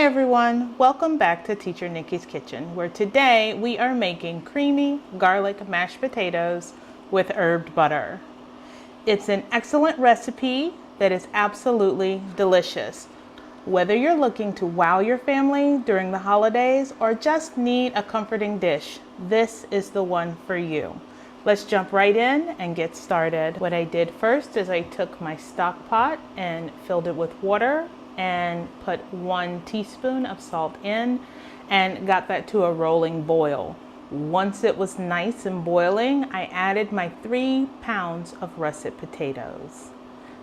everyone, welcome back to Teacher Nikki's Kitchen, where today we are making creamy garlic mashed potatoes with herbed butter. It's an excellent recipe that is absolutely delicious. Whether you're looking to wow your family during the holidays or just need a comforting dish, this is the one for you. Let's jump right in and get started. What I did first is I took my stock pot and filled it with water and put 1 teaspoon of salt in and got that to a rolling boil. Once it was nice and boiling, I added my 3 pounds of russet potatoes.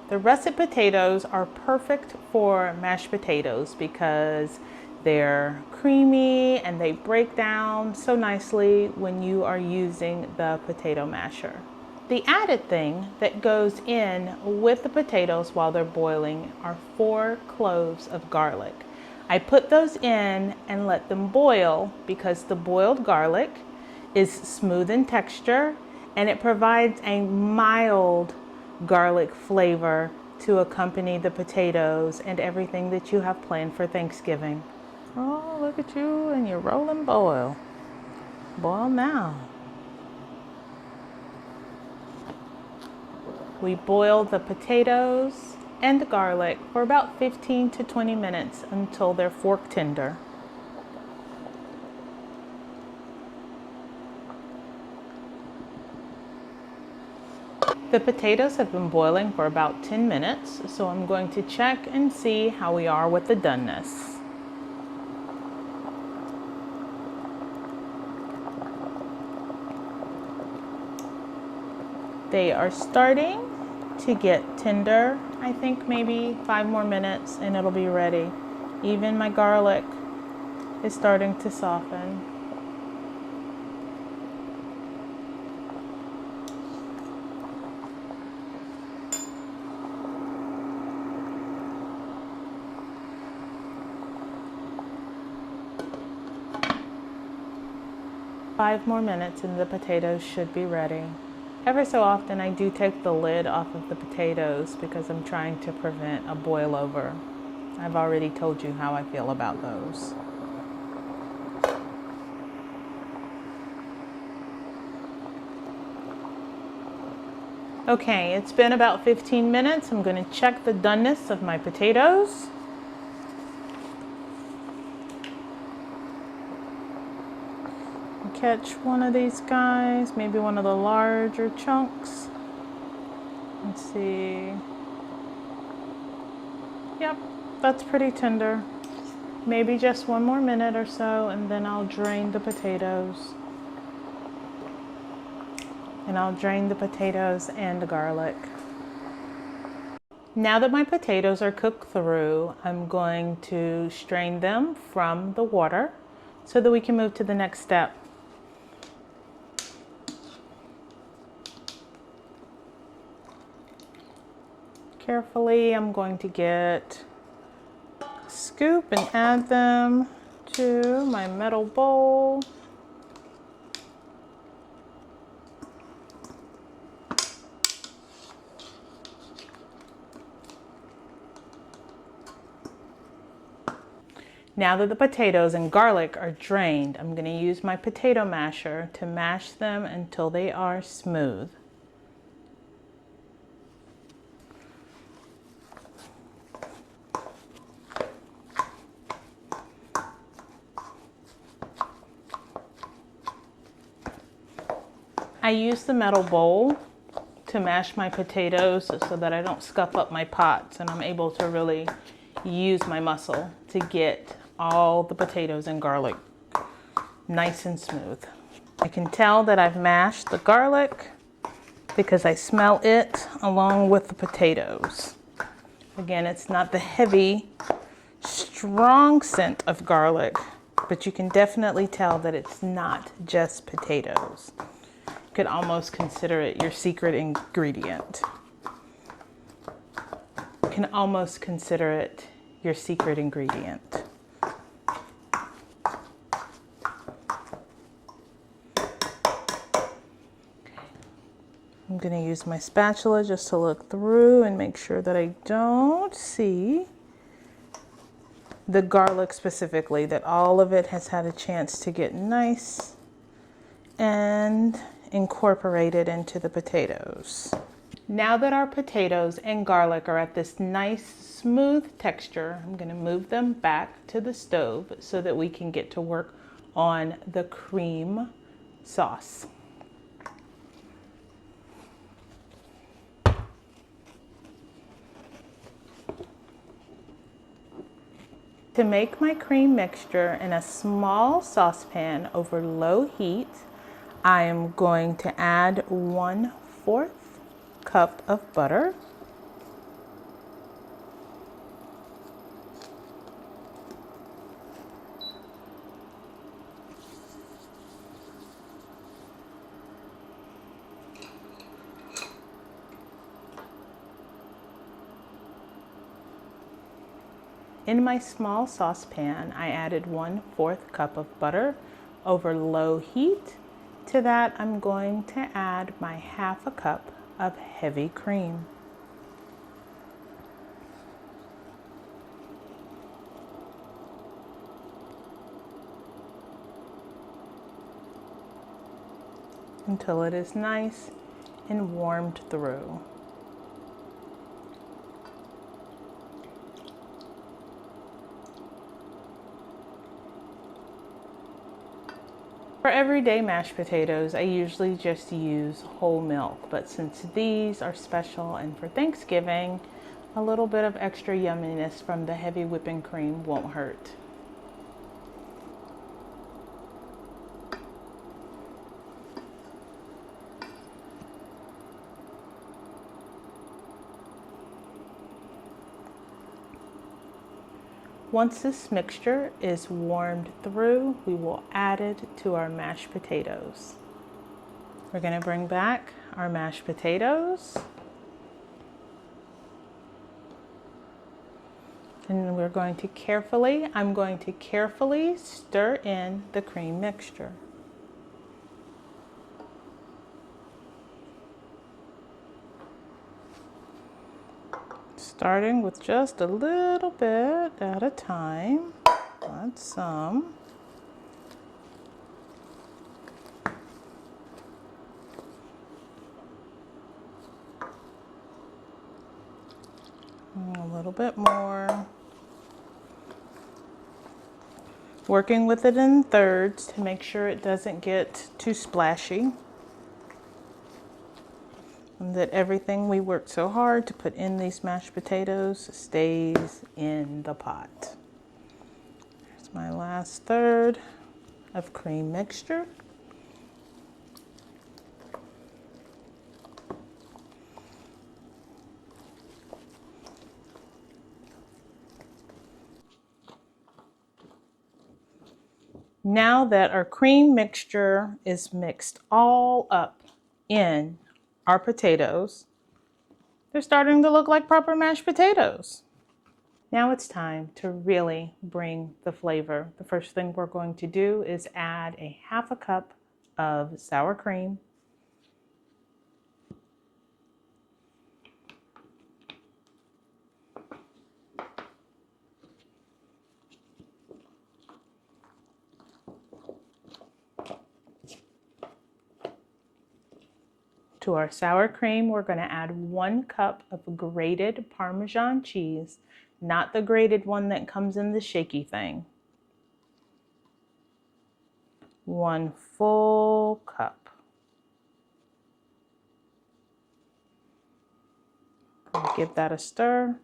The russet potatoes are perfect for mashed potatoes because they're creamy and they break down so nicely when you are using the potato masher. The added thing that goes in with the potatoes while they're boiling are 4 cloves of garlic. I put those in and let them boil because the boiled garlic is smooth in texture and it provides a mild garlic flavor to accompany the potatoes and everything that you have planned for Thanksgiving. Oh, look at you and your rolling boil. Boil now. We boil the potatoes and the garlic for about 15 to 20 minutes until they're fork tender. The potatoes have been boiling for about 10 minutes, so I'm going to check and see how we are with the doneness. They are starting to get tender. I think maybe 5 more minutes and it'll be ready. Even my garlic is starting to soften. Five more minutes and the potatoes should be ready. Ever so often I do take the lid off of the potatoes because I'm trying to prevent a boil over. I've already told you how I feel about those. Okay, it's been about 15 minutes. I'm going to check the doneness of my potatoes. Catch one of these guys, maybe one of the larger chunks. Let's see. Yep, that's pretty tender. Maybe just 1 more minute or so and then I'll drain the potatoes. And I'll drain the potatoes and the garlic. Now that my potatoes are cooked through, I'm going to strain them from the water so that we can move to the next step. Carefully, I'm going to get a scoop and add them to my metal bowl. Now that the potatoes and garlic are drained, I'm going to use my potato masher to mash them until they are smooth. I use the metal bowl to mash my potatoes so that I don't scuff up my pots and I'm able to really use my muscle to get all the potatoes and garlic nice and smooth. I can tell that I've mashed the garlic because I smell it along with the potatoes. Again, it's not the heavy, strong scent of garlic, but you can definitely tell that it's not just potatoes. You could almost consider it your secret ingredient. You can almost consider it your secret ingredient. I'm going to use my spatula just to look through and make sure that I don't see the garlic specifically, that all of it has had a chance to get nice and incorporated into the potatoes. Now that our potatoes and garlic are at this nice smooth texture, I'm going to move them back to the stove so that we can get to work on the cream sauce. To make my cream mixture in a small saucepan over low heat, I am going to add 1/4 cup of butter. In my small saucepan, I added 1/4 cup of butter over low heat. To that, I'm going to add my 1/2 cup of heavy cream. Until it is nice and warmed through. For everyday mashed potatoes, I usually just use whole milk, but since these are special and for Thanksgiving, a little bit of extra yumminess from the heavy whipping cream won't hurt. Once this mixture is warmed through, we will add it to our mashed potatoes. We're going to bring back our mashed potatoes. And I'm going to carefully stir in the cream mixture. Starting with just a little bit at a time, not some. And a little bit more. Working with it in thirds to make sure it doesn't get too splashy. And that everything we worked so hard to put in these mashed potatoes stays in the pot. Here's my last third of cream mixture. Now that our cream mixture is mixed all up in our potatoes, they're starting to look like proper mashed potatoes. Now it's time to really bring the flavor. The first thing we're going to do is add a 1/2 cup of sour cream. To our sour cream, we're going to add 1 cup of grated Parmesan cheese, not the grated one that comes in the shaky thing. 1 full cup. I'll give that a stir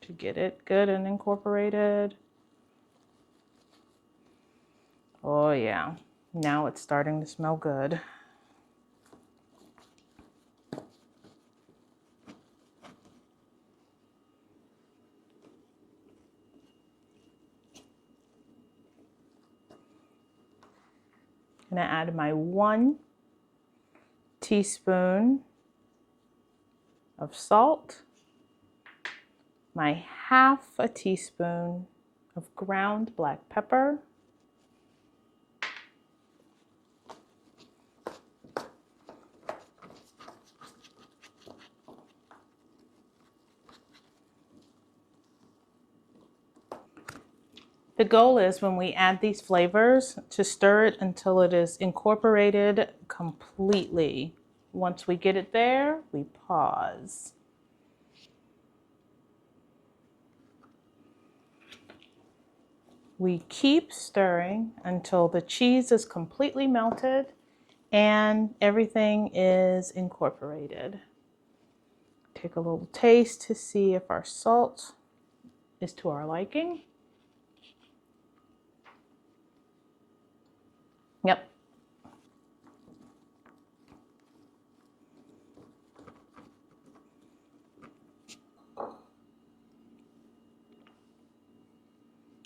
to get it good and incorporated. Oh yeah, now it's starting to smell good. I'm going to add my 1 teaspoon of salt, my 1/2 teaspoon of ground black pepper, The goal is when we add these flavors to stir it until it is incorporated completely. Once we get it there, we pause. We keep stirring until the cheese is completely melted and everything is incorporated. Take a little taste to see if our salt is to our liking. Yep.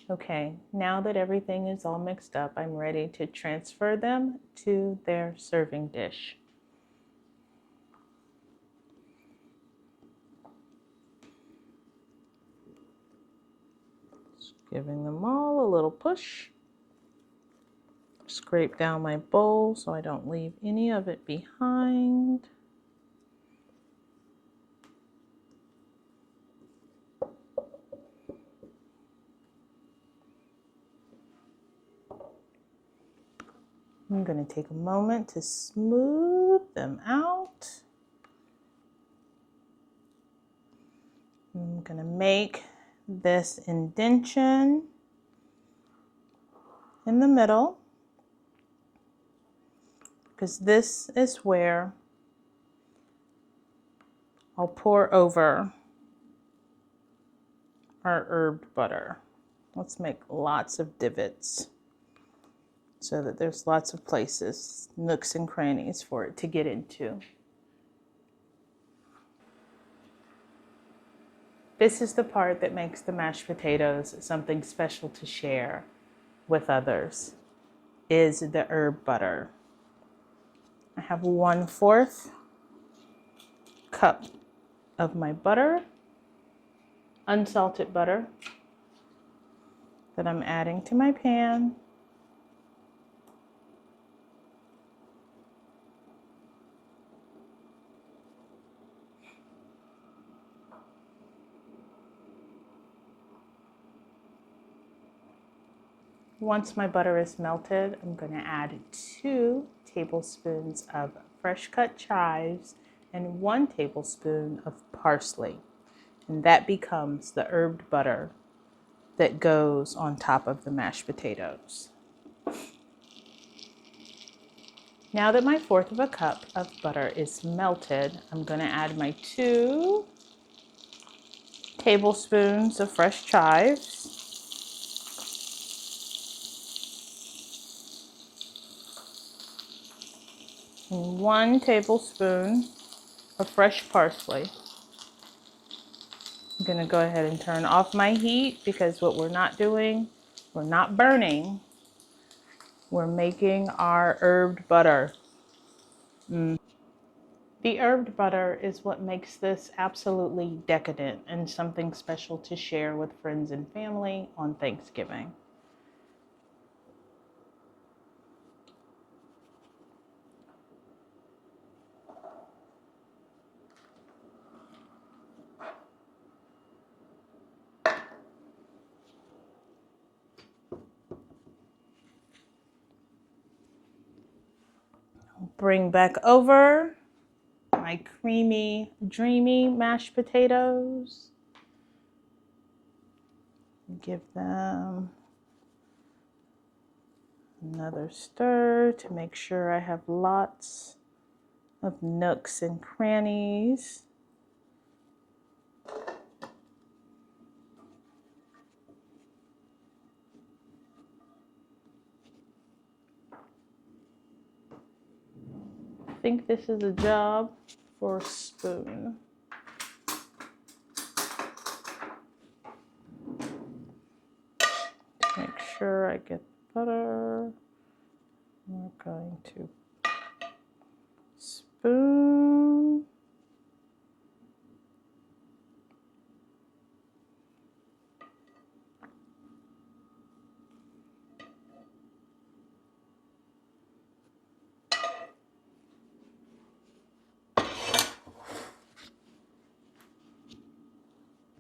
Okay, now that everything is all mixed up, I'm ready to transfer them to their serving dish. Just giving them all a little push. Scrape down my bowl so I don't leave any of it behind. I'm going to take a moment to smooth them out. I'm going to make this indentation in the middle, because this is where I'll pour over our herbed butter. Let's make lots of divots so that there's lots of places, nooks and crannies for it to get into. This is the part that makes the mashed potatoes something special to share with others, is the herb butter. I have 1/4 cup of my butter, unsalted butter, that I'm adding to my pan. Once my butter is melted, I'm going to add 2 tablespoons of fresh cut chives and 1 tablespoon of parsley. And that becomes the herbed butter that goes on top of the mashed potatoes. Now that my 1/4 cup of butter is melted, I'm going to add my 2 tablespoons of fresh chives. And 1 tablespoon of fresh parsley. I'm going to go ahead and turn off my heat, because what we're not doing, we're not burning, we're making our herbed butter. The herbed butter is what makes this absolutely decadent and something special to share with friends and family on Thanksgiving. Bring back over my creamy, dreamy mashed potatoes. Give them another stir to make sure I have lots of nooks and crannies. I think this is a job for a spoon. Make sure I get butter. We're going to spoon.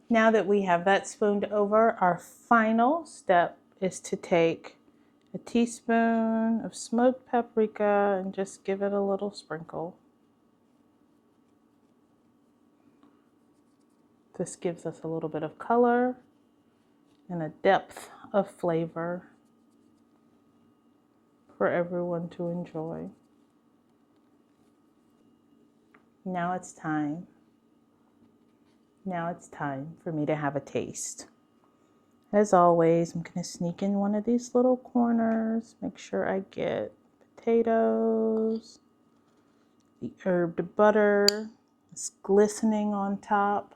Now that we have that spooned over, our final step is to take a teaspoon of smoked paprika and just give it a little sprinkle. This gives us a little bit of color and a depth of flavor for everyone to enjoy. Now it's time. Now it's time for me to have a taste. As always, I'm going to sneak in one of these little corners, make sure I get potatoes, the herbed butter, it's glistening on top.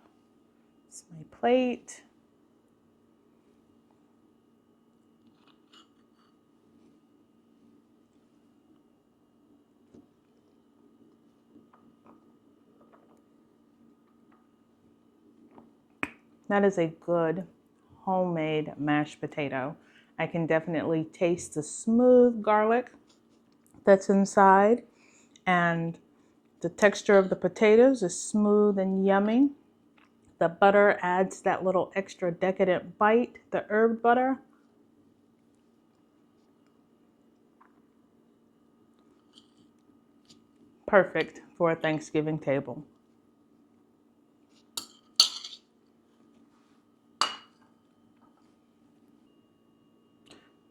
It's my plate. That is a good homemade mashed potato. I can definitely taste the smooth garlic that's inside, and the texture of the potatoes is smooth and yummy. The butter adds that little extra decadent bite, the herb butter. Perfect for a Thanksgiving table.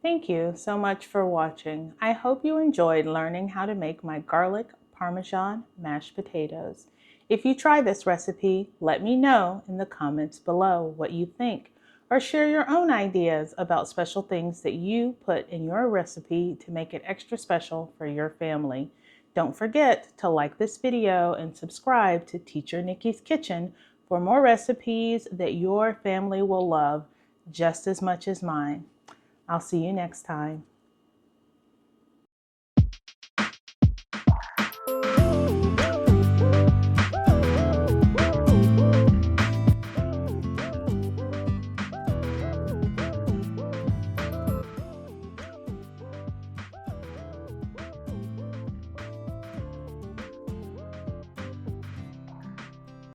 Thank you so much for watching. I hope you enjoyed learning how to make my garlic parmesan mashed potatoes. If you try this recipe, let me know in the comments below what you think, or share your own ideas about special things that you put in your recipe to make it extra special for your family. Don't forget to like this video and subscribe to Teacher Nikki's Kitchen for more recipes that your family will love just as much as mine. I'll see you next time.